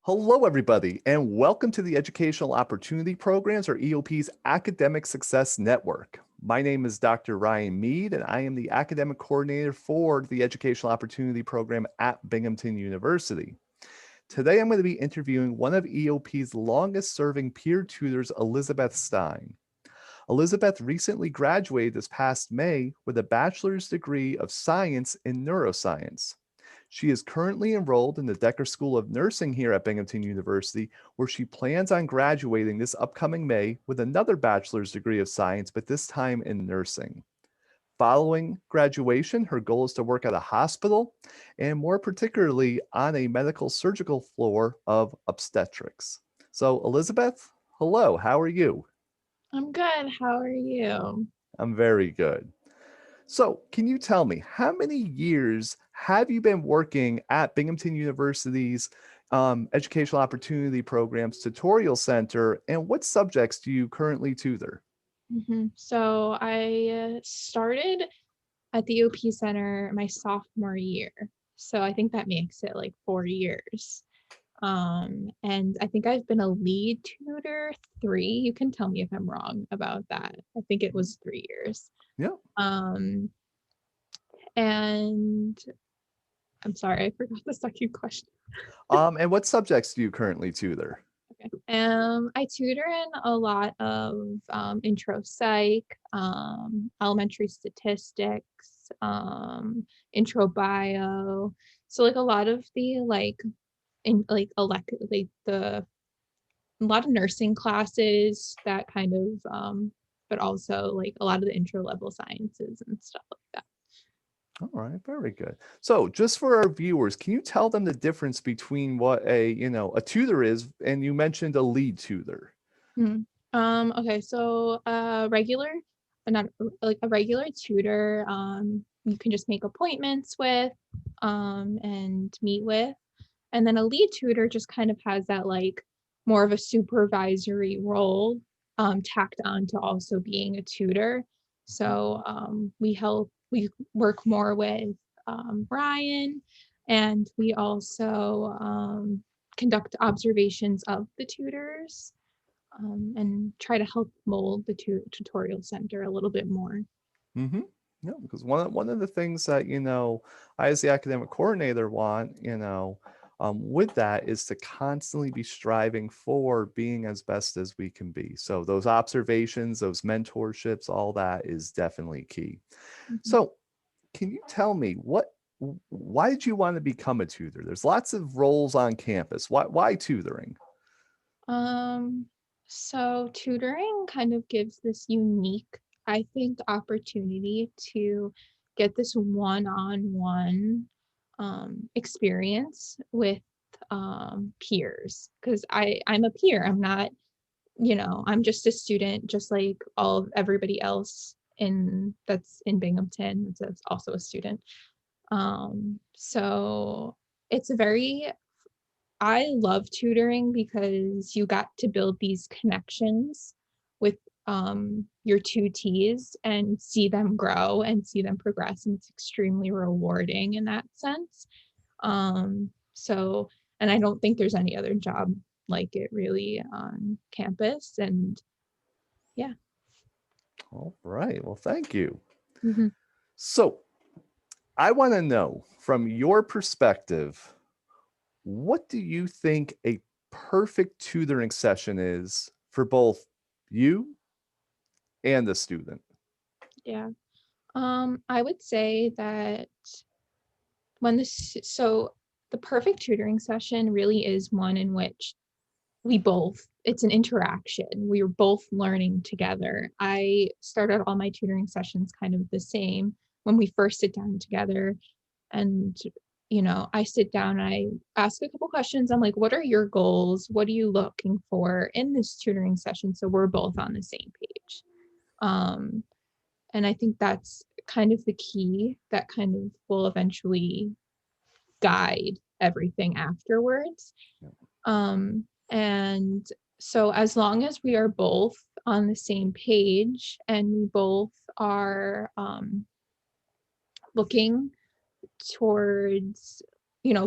Hello, everybody, and welcome to the Educational Opportunity Programs, or EOP's Academic Success Network. My name is Dr. Ryan Mead, and I am the Academic Coordinator for the Educational Opportunity Program at Binghamton University. Today, I'm going to be interviewing one of EOP's longest-serving peer tutors, Elisabeth Stein. Elisabeth recently graduated this past May with a bachelor's degree of science in neuroscience. She is currently enrolled in the Decker School of Nursing here at Binghamton University, where she plans on graduating this upcoming May with another bachelor's degree of science, but this time in nursing. Following graduation, her goal is to work at a hospital and more particularly on a medical surgical floor of obstetrics. So, Elisabeth, hello, how are you? I'm good. How are you? I'm very good. So, can you tell me how many years have you been working at Binghamton University's Educational Opportunity Programs Tutorial Center, and what subjects do you currently tutor? So I started at the EOP Center my sophomore year. So I think that makes it like 4 years. And I think I've been a lead tutor 3. You can tell me if I'm wrong about that. I think it was 3 years. Yeah. Um, and I'm sorry, I forgot the second question. And what subjects do you currently tutor? Okay. I tutor in a lot of intro psych, elementary statistics, intro bio. So like a lot of the a lot of nursing classes that kind of but also like a lot of the intro level sciences and stuff like that. All right, very good. So, just for our viewers, can you tell them the difference between what a tutor is, and you mentioned a lead tutor? Hmm. Okay, so not like a regular tutor, you can just make appointments with, and meet with. And then a lead tutor just kind of has that like more of a supervisory role, tacked on to also being a tutor. So we work more with Brian, and we also conduct observations of the tutors, and try to help mold the tutorial center a little bit more. Mm-hmm. Yeah, because one of the things that I as the academic coordinator want with that is to constantly be striving for being as best as we can be. So those observations, those mentorships, all that is definitely key. Mhm. So can you tell me why did you want to become a tutor? There's lots of roles on campus. Why tutoring? Um, so tutoring kind of gives this unique, I think, opportunity to get this one-on-one experience with peers, because I'm a peer. I'm not, I'm just a student, just like all of everybody else in that's in Binghamton that's also a student. So it's a very I love tutoring because you got to build these connections with your tutees and see them grow and see them progress. And it's extremely rewarding in that sense. So, and I don't think there's any other job like it really on campus. And yeah. All right. Well, thank you. Mhm. So I want to know from your perspective, what do you think a perfect tutoring session is for both you and the student? Yeah. I would say that when this, so the perfect tutoring session really is one in which it's an interaction. We are both learning together. I started all my tutoring sessions kind of the same when we first sit down together. And, I sit down and I ask a couple questions. I'm like, what are your goals? What are you looking for in this tutoring session? So we're both on the same page. Um, and I think that's kind of the key that kind of will eventually guide everything afterwards. Yeah. And so as long as we are both on the same page and we both are looking towards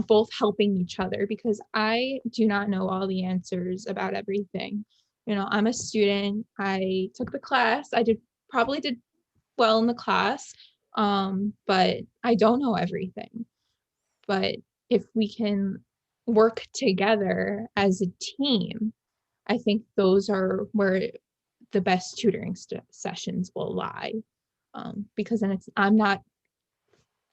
both helping each other, because I do not know all the answers about everything. I'm a student. I took the class. Probably did well in the class, but I don't know everything. But if we can work together as a team, I think those are where the best tutoring sessions will lie. Because then I'm not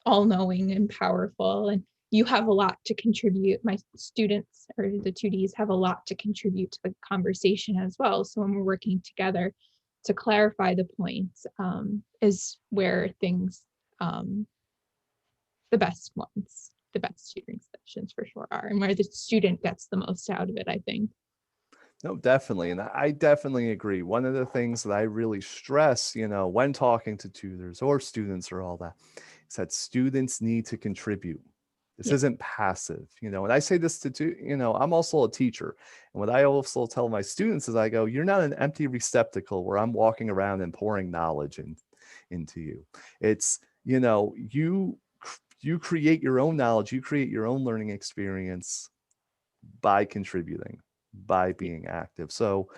all knowing and powerful, and you have a lot to contribute. My students, or the 2Ds, have a lot to contribute to the conversation as well. So when we're working together to clarify the points, is where things, the best ones, the best tutoring sessions for sure are, and where the student gets the most out of it, I think. No, definitely. And I definitely agree. One of the things that I really stress, when talking to tutors or students or all that, is that students need to contribute. This Yeah. isn't passive, and I say this I'm also a teacher. And what I also tell my students is I go, you're not an empty receptacle where I'm walking around and pouring knowledge into you. It's, you create your own knowledge, you create your own learning experience by contributing, by being active. So,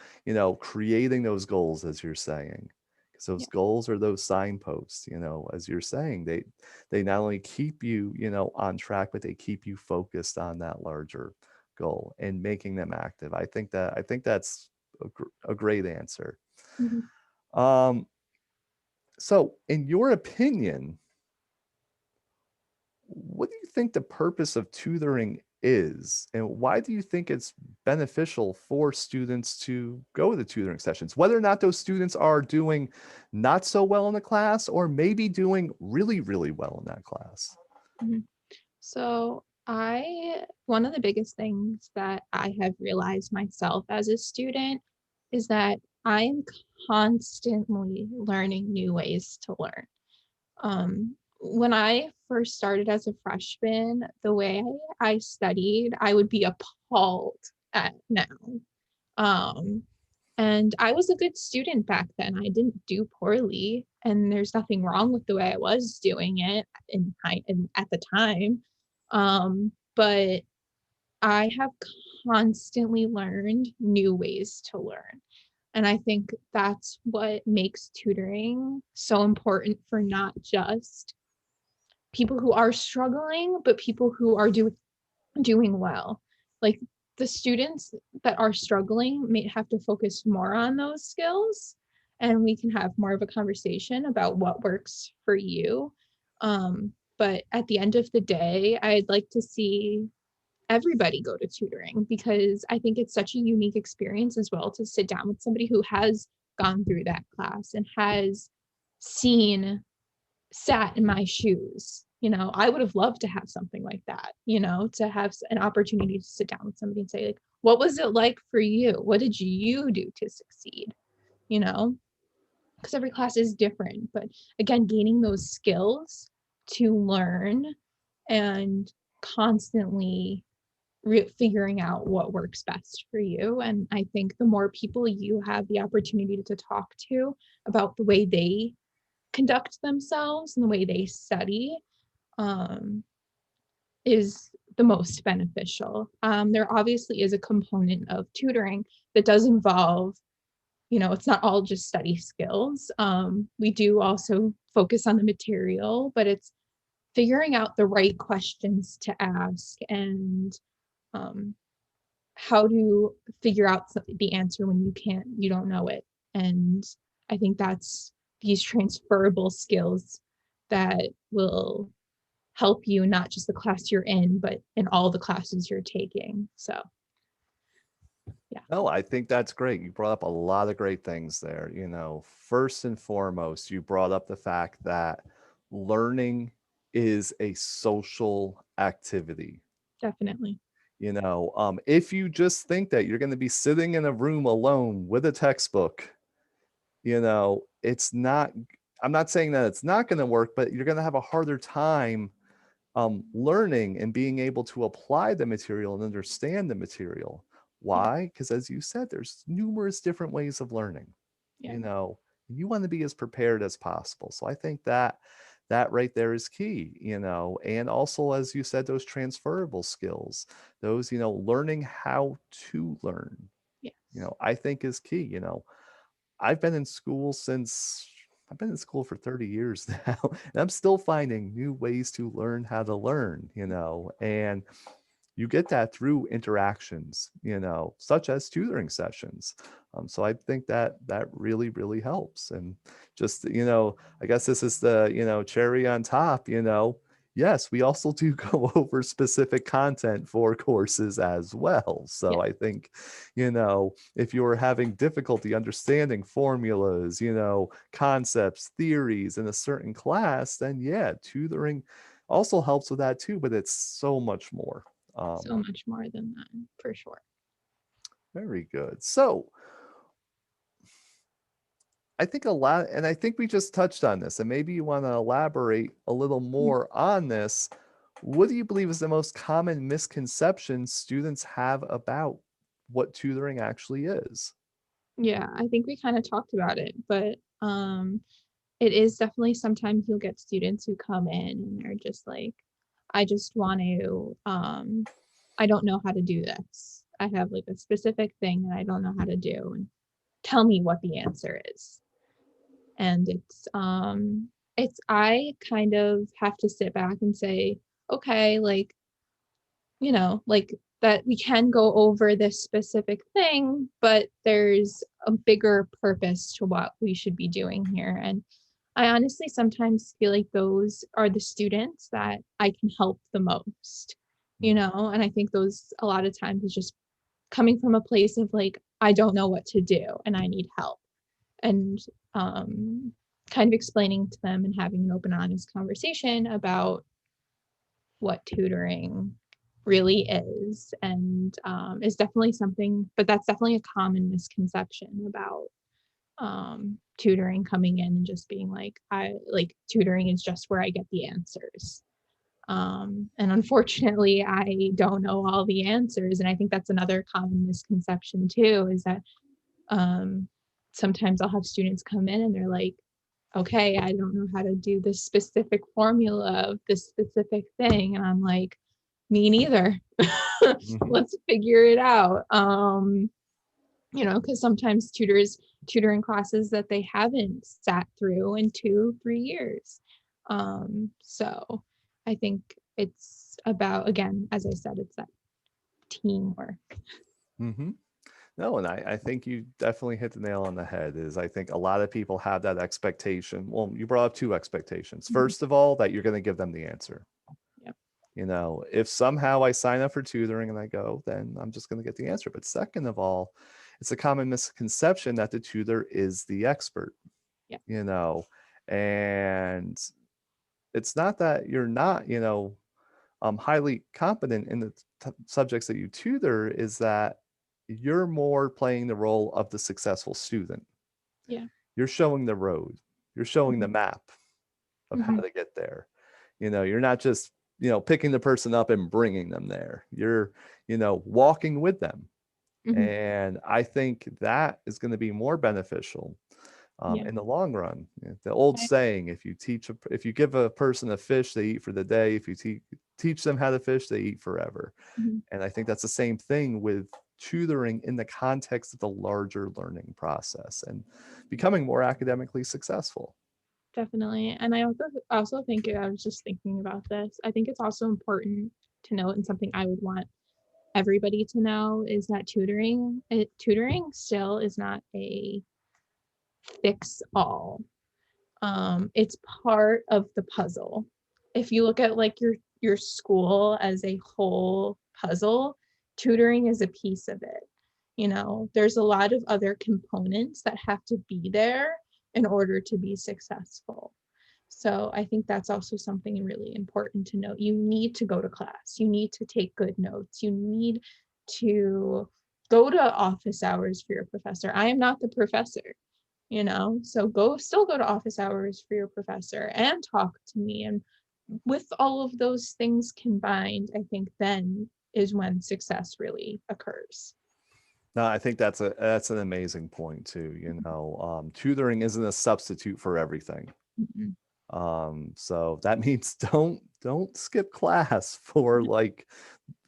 creating those goals, as you're saying, because those Yeah. goals are those signposts, as you're saying, they not only keep you, on track, but they keep you focused on that larger goal and making them active. I think that's a great answer. Mhm. Um, so in your opinion, what do you think the purpose of tutoring is, and why do you think it's beneficial for students to go to the tutoring sessions, whether or not those students are doing not so well in the class or maybe doing really, really well in that class? Mhm. So one of the biggest things that I have realized myself as a student is that I am constantly learning new ways to learn. When I first started as a freshman, the way I studied, I would be appalled at now. Um, and I was a good student back then. I didn't do poorly, and there's nothing wrong with the way I was doing it at the time. But I have constantly learned new ways to learn. And I think that's what makes tutoring so important for not just people who are struggling, but people who are doing well. Like, the students that are struggling may have to focus more on those skills, and we can have more of a conversation about what works for you. But at the end of the day, I'd like to see everybody go to tutoring, because I think it's such a unique experience as well to sit down with somebody who has gone through that class and has seen sat in my shoes. I would have loved to have something like that, to have an opportunity to sit down with somebody and say, like, what was it like for you? What did you do to succeed? You know, because every class is different. But again, gaining those skills to learn and constantly figuring out what works best for you. And I think the more people you have the opportunity to talk to about the way they conduct themselves and the way they study, um, is the most beneficial. There obviously is a component of tutoring that does involve, it's not all just study skills. We do also focus on the material, but it's figuring out the right questions to ask, and um, how to figure out the answer when you don't know it. And I think that's these transferable skills that will help you, not just the class you're in, but in all the classes you're taking. So yeah. No, I think that's great. You brought up a lot of great things there. First and foremost, you brought up the fact that learning is a social activity. Definitely. If you just think that you're going to be sitting in a room alone with a textbook, it's not, I'm not saying that it's not going to work, but you're going to have a harder time learning and being able to apply the material and understand the material. Yeah. Why? Because as you said, there's numerous different ways of learning. Yeah. You want to be as prepared as possible. So I think that that right there is key, and also, as you said, those transferable skills, those, learning how to learn, Yes. I think is key. I've been in school since I've been in school for 30 years now, and I'm still finding new ways to learn how to learn, and you get that through interactions, such as tutoring sessions. So I think that that really, really helps. And just, I guess this is the, cherry on top, yes, we also do go over specific content for courses as well. Yeah. So I think, if you're having difficulty understanding formulas, concepts, theories in a certain class, then yeah, tutoring also helps with that too, but it's so much more. So much more than that, for sure. Very good. So I think a lot, and I think we just touched on this, and maybe you want to elaborate a little Mhm. more on this. What do you believe is the most common misconception students have about what tutoring actually is? Yeah, I think we kind of talked about it, but it is definitely sometimes you'll get students who come in and they're just like, I just want to, I don't know how to do this. I have like a specific thing that I don't know how to do, and tell me what the answer is. And I kind of have to sit back and say, okay, like, like that we can go over this specific thing, but there's a bigger purpose to what we should be doing here. And I honestly sometimes feel like those are the students that I can help the most, Mm. and I think those a lot of times is just coming from a place of like, I don't know what to do and I need help. And um, kind of explaining to them and having an open, honest conversation about what tutoring really is, and is definitely something, but that's definitely a common misconception about tutoring coming in and just being like, I like tutoring is just where I get the answers. And unfortunately, I don't know all the answers. And I think that's another common misconception too, is that um, sometimes I'll have students come in and they're like, okay, I don't know how to do this specific formula of this specific thing. And I'm like, me neither. Mhm. Let's figure it out. Because sometimes tutoring classes that they haven't sat through in 2, 3 years. So I think it's about, again, as I said, it's that teamwork. Mhm. No, and I think you definitely hit the nail on the head. Is I think a lot of people have that expectation. Well, you brought up two expectations. Mhm. First of all, that you're going to give them the answer. Yep. If somehow I sign up for tutoring and I go, then I'm just going to get the answer. But second of all, it's a common misconception that the tutor is the expert, Yep. you know, and it's not that you're not, highly competent in the subjects that you tutor, is that you're more playing the role of the successful student. Yeah. You're showing the road, you're showing Mhm. the map of how Mhm. to get there. You're not just, picking the person up and bringing them there. You're, walking with them. Mhm. And I think that is going to be more beneficial Yeah. in the long run. The old I saying, if you give a person a fish, they eat for the day. If you teach them how to fish, they eat forever. Mhm. And I think that's the same thing with tutoring in the context of the larger learning process and becoming more academically successful. Definitely. And I also think, I was just thinking about this. I think it's also important to note, and something I would want everybody to know, is that tutoring still is not a fix all. It's part of the puzzle. If you look at like your school as a whole puzzle, tutoring is a piece of it. There's a lot of other components that have to be there in order to be successful. So I think that's also something really important to note. You need to go to class. You need to take good notes. You need to go to office hours for your professor. I am not the professor, so go to office hours for your professor and talk to me. And with all of those things combined, I think then is when success really occurs. No, I think that's an amazing point too. Tutoring isn't a substitute for everything. Mhm. So that means don't skip class for like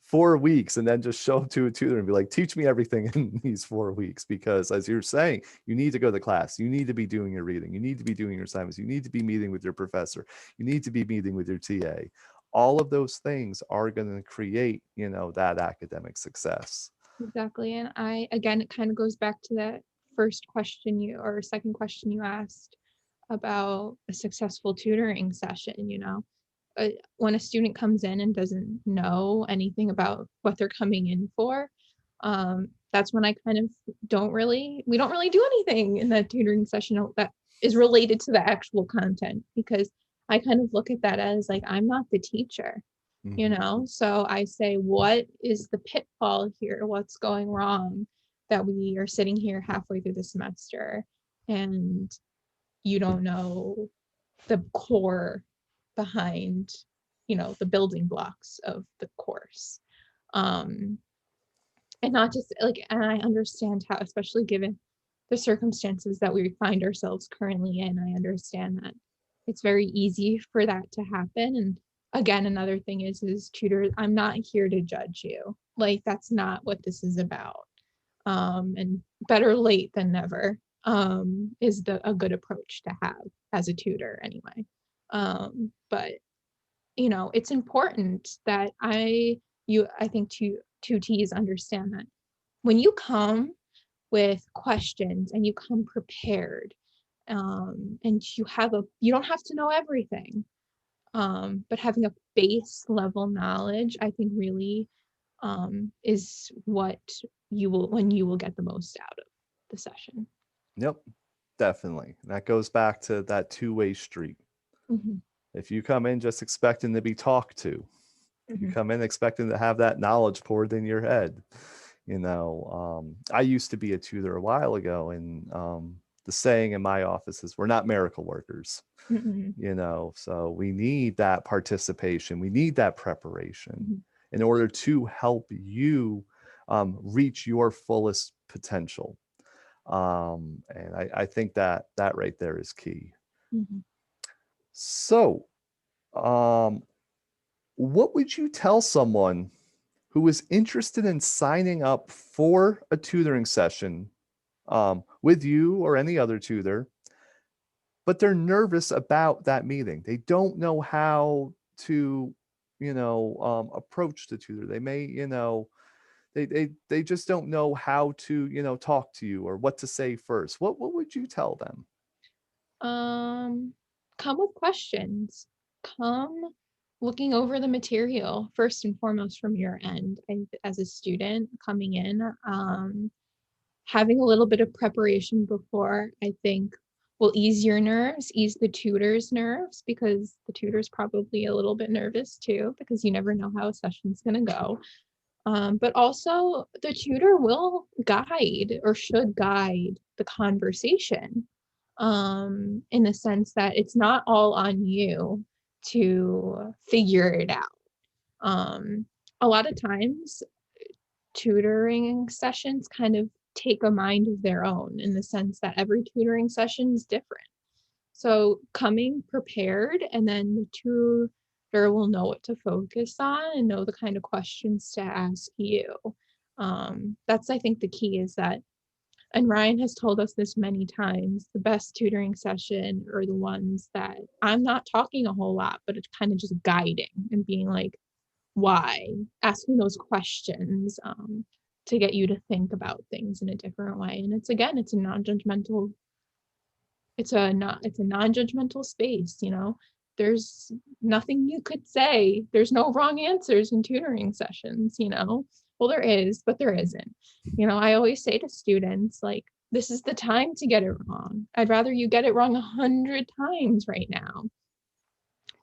4 weeks and then just show up to a tutor and be like, teach me everything in these 4 weeks. Because as you're saying, you need to go to class, you need to be doing your reading, you need to be doing your assignments, you need to be meeting with your professor, you need to be meeting with your TA. All of those things are going to create, that academic success. Exactly. And again, it kind of goes back to that first question or second question you asked about a successful tutoring session. When a student comes in and doesn't know anything about what they're coming in for, that's when I kind of we don't really do anything in that tutoring session that is related to the actual content, because I kind of look at that as like, I'm not the teacher. So I say, what is the pitfall here? What's going wrong that we are sitting here halfway through the semester and you don't know the core behind, the building blocks of the course. And not just like, and I understand how, especially given the circumstances that we find ourselves currently in, I understand that it's very easy for that to happen. And again, another thing is tutors, I'm not here to judge you. Like, that's not what this is about. And better late than never is a good approach to have as a tutor anyway. But it's important that I think two T's understand that when you come with questions and you come prepared, and you don't have to know everything, but having a base level knowledge, I think really is what you will get the most out of the session. Yep, definitely. That goes back to that two-way street. Mm-hmm. If you come in just expecting to be talked to, you come in expecting to have that knowledge poured in your head. I used to be a tutor a while ago, and the saying in my office is, we're not miracle workers. So we need that participation, we need that preparation in order to help you reach your fullest potential. And I think that right there is key. So what would you tell someone who is interested in signing up for a tutoring session with you or any other tutor, but they're nervous about that meeting? They don't know how to, approach the tutor. They may, they just don't know how to, talk to you or what to say first. What would you tell them? Come with questions. Come looking over the material first and foremost from your end. And as a student coming in, having a little bit of preparation before, I think, will ease your nerves, ease the tutor's nerves, because the tutor's probably a little bit nervous too, because you never know how a session's going to go. But also the tutor will guide or should guide the conversation, in the sense that it's not all on you to figure it out. A lot of times tutoring sessions kind of take a mind of their own, in the sense that every tutoring session is different. So coming prepared, and then the tutor will know what to focus on and know the kind of questions to ask you. That's, I think, the key is that, and Ryan has told us this many times, the best tutoring session are the ones that I'm not talking a whole lot, but it's kind of just guiding and being like, why? Asking those questions, to get you to think about things in a different way. And it's a non-judgmental, it's a non-judgmental space. There's nothing you could say. There's no wrong answers in tutoring sessions. Well, there is, but there isn't. I always say to students, like, this is the time to get it wrong. I'd rather you get it wrong 100 times right now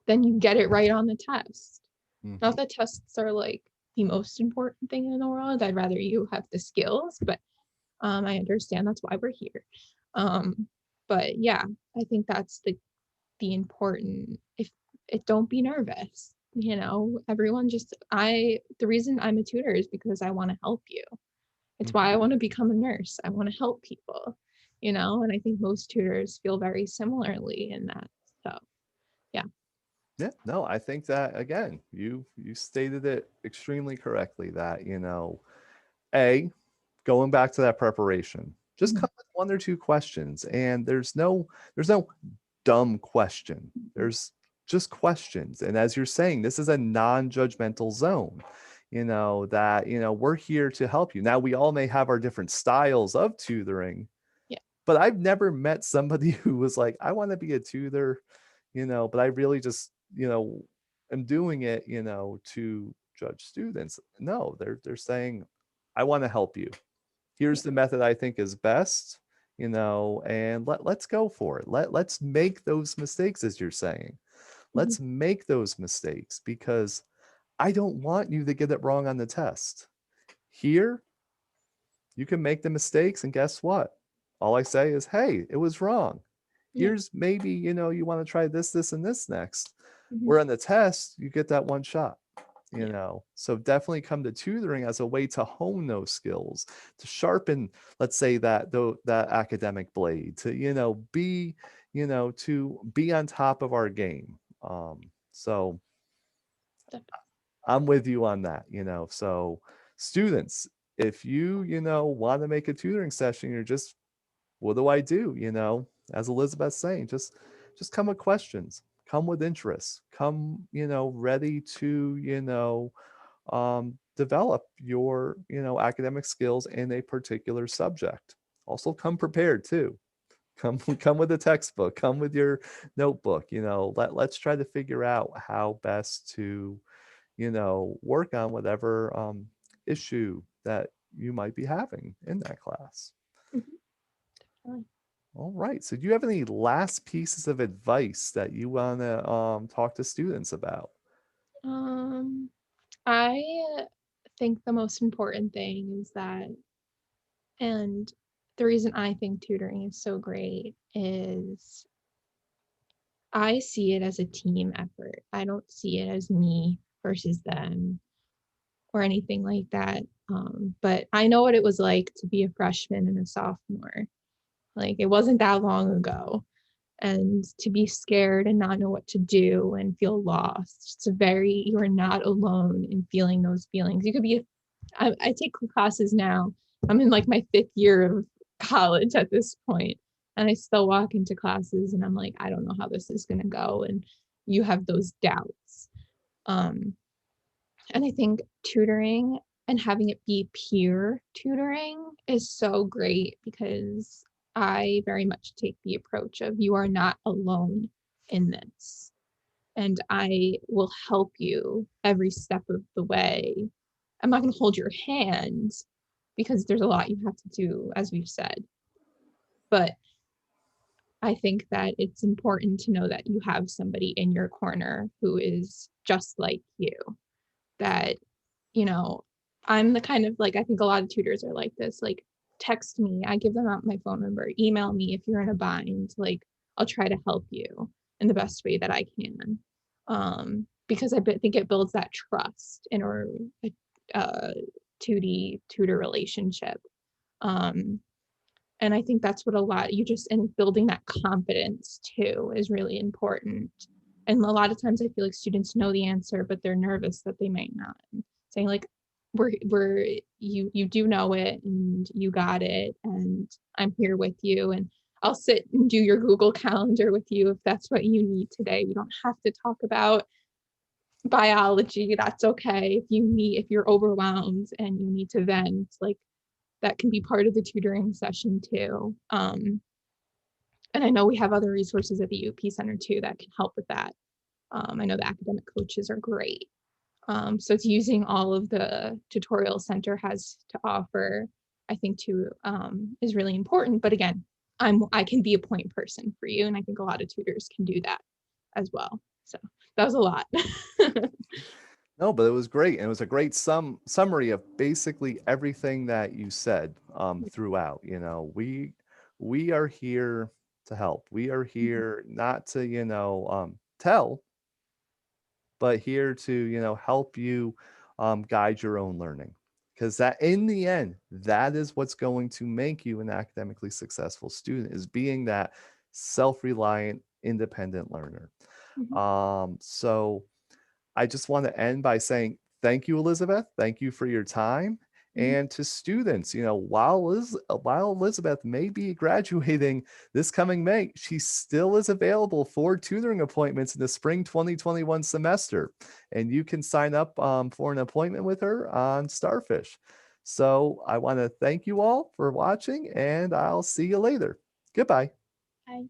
than you get it right on the test. Not that tests are like the most important thing in the world. I'd rather you have the skills, but I understand that's why we're here. But yeah, I think that's the important, if it, don't be nervous. Everyone the reason I'm a tutor is because I want to help you. It's why I want to become a nurse. I want to help people, and I think most tutors feel very similarly in that stuff. Yeah. Yeah, no, I think that again, you stated it extremely correctly that, A, going back to that preparation, just Mhm. come with one or two questions and there's no dumb question. There's just questions. And as you're saying, this is a non-judgmental zone. That, we're here to help you. Now we all may have our different styles of tutoring, Yeah. but I've never met somebody who was like, I want to be a tutor, but I really just, am doing it, to judge students. No, they're saying, I want to help you. Here's Yeah. the method I think is best, and let's go for it. Let's make those mistakes, as you're saying. Mhm. Let's make those mistakes because I don't want you to get it wrong on the test. Here, you can make the mistakes, and guess what? All I say is, hey, it was wrong. Yeah. Here's maybe, you want to try this, and this next. Mhm. Where on the test, you get that one shot. Yeah. So definitely come to tutoring as a way to hone those skills, to sharpen, let's say, that academic blade, to be, to be on top of our game. So Definitely. I'm with you on that. So students, if you want to make a tutoring session, you're just, what do I do? As Elizabeth's saying, just come with questions, come with interests, come, ready to, develop your, academic skills in a particular subject. Also come prepared too. Come with a textbook, come with your notebook. Let's try to figure out how best to, work on whatever issue that you might be having in that class. Mhm. Definitely. All right. So do you have any last pieces of advice that you want to talk to students about? Um, I think the most important thing is that, and the reason I think tutoring is so great is I see it as a team effort. I don't see it as me versus them or anything like that. But I know what it was like to be a freshman and a sophomore. Like it wasn't that long ago. And to be scared and not know what to do and feel lost. You are not alone in feeling those feelings. You could be, I take classes now. I'm in like my 5th year of college at this point, and I still walk into classes and I'm like, I don't know how this is going to go. And you have those doubts. Um, and I think tutoring and having it be peer tutoring is so great because I very much take the approach of you are not alone in this. And I will help you every step of the way. I'm not going to hold your hand because there's a lot you have to do, as we've said. But I think that it's important to know that you have somebody in your corner who is just like you, that you know, I'm the kind of like, I think a lot of tutors are like this, like, text me, I give them out my phone number, email me if you're in a bind, like, I'll try to help you in the best way that I can. Because think it builds that trust in a uh, 2D tutor relationship. Um, and I think that's what a lot, you just, and building that confidence too is really important. And a lot of times I feel like students know the answer, but they're nervous that they might not. Saying like, we're you do know it and you got it and I'm here with you and I'll sit and do your Google Calendar with you if that's what you need today. We don't have to talk about biology. That's okay. If you're overwhelmed and you need to vent, like that can be part of the tutoring session too. And I know we have other resources at the EOP Center too that can help with that. I know the academic coaches are great. So it's using all of the tutorial center has to offer, I think too, is really important. But again, I can be a point person for you, and I think a lot of tutors can do that as well. So that was a lot. No, but it was great. And it was a great summary of basically everything that you said throughout. We are here to help. We are here not to, tell, but here to, help you guide your own learning. Because that in the end, that is what's going to make you an academically successful student, is being that self-reliant, independent learner. Mhm, So I just want to end by saying thank you, Elizabeth. Thank you for your time. mhm, And to students, while Elizabeth may be graduating this coming May, she still is available for tutoring appointments in the spring 2021 semester. And you can sign up for an appointment with her on Starfish. So I want to thank you all for watching, and I'll see you later. Goodbye. bye.